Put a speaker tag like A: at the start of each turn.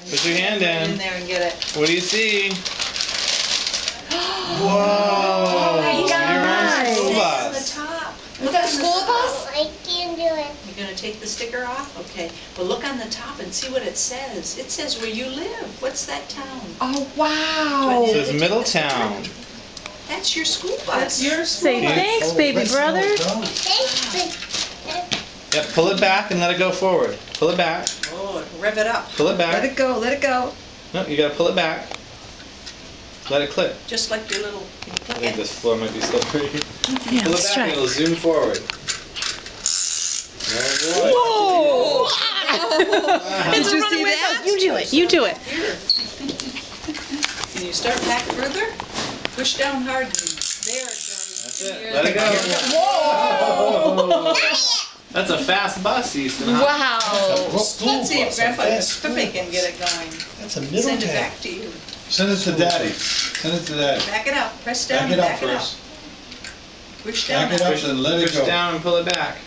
A: Put your hand
B: In
A: in.
B: there and get it.
A: What do you see? Whoa!
B: my
A: You're on
B: God.
A: school
B: On the
A: bus.
B: top.
C: Is that a school bus?
D: I can do it.
B: You're gonna take the sticker off? Okay. Well, look on the top and see what it says. It says where you live. What's that town?
C: Oh, wow.
A: It says Middletown.
B: That's your school bus.
E: That's your
F: Say
E: school.
F: thanks, baby brother.
D: Thanks.
A: Yep, pull it back and let it go forward. Pull it back.
B: Oh, rev it up.
A: Pull it
C: Let
A: back.
C: it go, let it go.
A: No, you gotta pull it back. Let it clip.
B: Just like your little.
A: I think this floor might be slippery.
F: Yeah,
A: Pull it
F: let's
A: back
F: try
A: and
F: it.
A: it'll zoom forward.
F: Whoa!
C: Did you see that?
F: You do it. You do it.
B: Here. Can you start back further? Push down hard. And there it goes.
A: That's it. Let it go. Whoa! That's a fast bus, Easton. Huh?
C: Wow.
B: Let's see if Grandpa Pippy can get it going.
E: That's a
B: Send it
E: Middletown.
B: back to you.
E: Send it to Daddy. Send it to Daddy.
B: Back it up. Press down
E: Back it
B: and
E: up
B: back it up.
E: first.
B: Push down.
E: Back it up and let it
A: Push
E: go.
A: down and pull it back.